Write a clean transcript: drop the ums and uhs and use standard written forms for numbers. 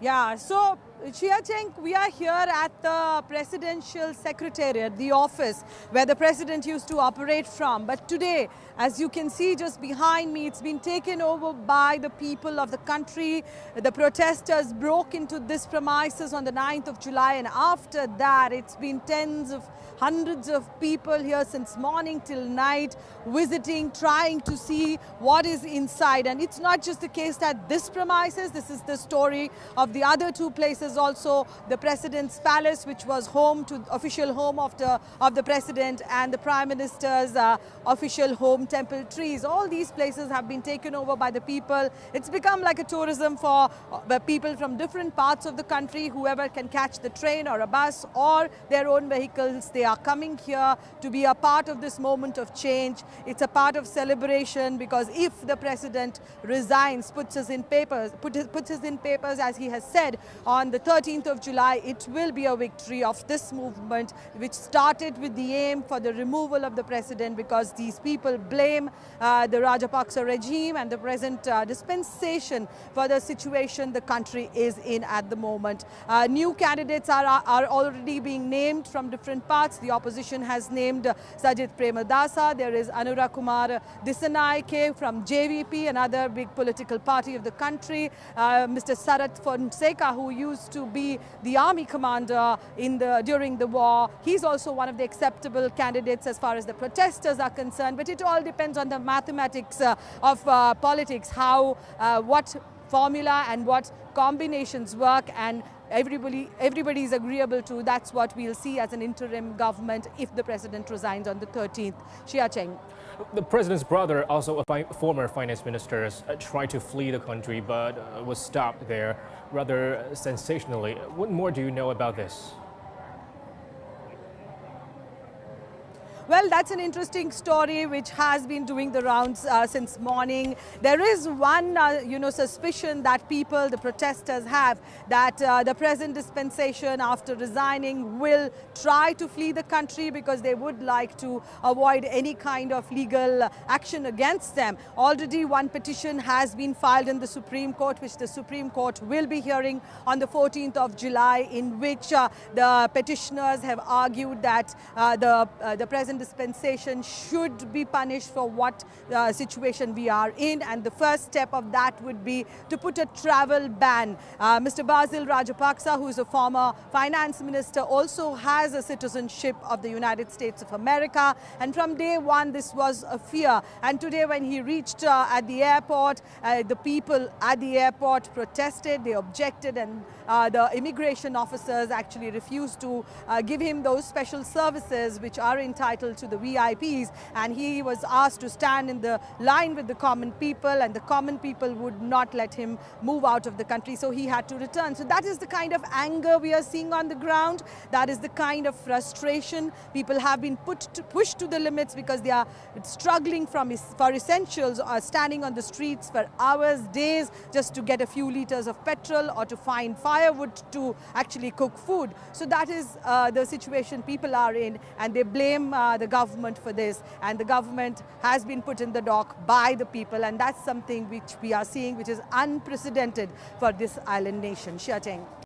Yeah, so Chia Cheng, we are here at the Presidential Secretariat, the office where the President used to operate from. But today, as you can see just behind me, it's been taken over by the people of the country. The protesters broke into this premises on the 9th of July, and after that, it's been hundreds of people here since morning till night, visiting, trying to see what is inside. And it's not just the case that this premises, this is the story of the other two places also, the President's Palace, which was official home of the President, and the Prime Minister's official home, Temple Trees. All these places have been taken over by the people. It's become like a tourism for people from different parts of the country. Whoever can catch the train or a bus or their own vehicles, they are coming here to be a part of this moment of change. It's a part of celebration, because if the President resigns, puts us in papers as he has said on the 13th of July, it will be a victory of this movement, which started with the aim for the removal of the President, because these people blame the Rajapaksa regime and the present dispensation for the situation the country is in at the moment. New candidates are already being named from different parts. The opposition has named Sajid Premadasa. There is Anura Kumar Dissanayake from JVP, another big political party of the country. Mr. Sarat Fonseca, who used to be the army commander during the war, he's also one of the acceptable candidates as far as the protesters are concerned. But it all depends on the mathematics of politics, what formula and what combinations work, and everybody is agreeable to. That's what we'll see as an interim government if the President resigns on the 13th. Chia Cheng. The President's brother, also a former finance minister, tried to flee the country but was stopped there rather sensationally. What more do you know about this? Well, that's an interesting story which has been doing the rounds since morning. There is one, suspicion that the protesters have, that the present dispensation after resigning will try to flee the country, because they would like to avoid any kind of legal action against them. Already one petition has been filed in the Supreme Court, which the Supreme Court will be hearing on the 14th of July, in which the petitioners have argued that the present dispensation should be punished for what situation we are in, and the first step of that would be to put a travel ban. Mr. Basil Rajapaksa, who is a former finance minister, also has a citizenship of the United States of America, and from day one this was a fear. And today when he reached at the airport, the people at the airport protested, they objected, and the immigration officers actually refused to give him those special services which are entitled to the VIPs, and he was asked to stand in the line with the common people, and the common people would not let him move out of the country, so he had to return. So that is the kind of anger we are seeing on the ground. That is the kind of frustration. People have been pushed to the limits because they are struggling for essentials, or standing on the streets for hours, days, just to get a few liters of petrol or to find firewood to actually cook food. So that is the situation people are in, and they blame the government for this, and the government has been put in the dock by the people, and that's something which we are seeing which is unprecedented for this island nation. Chia Cheng.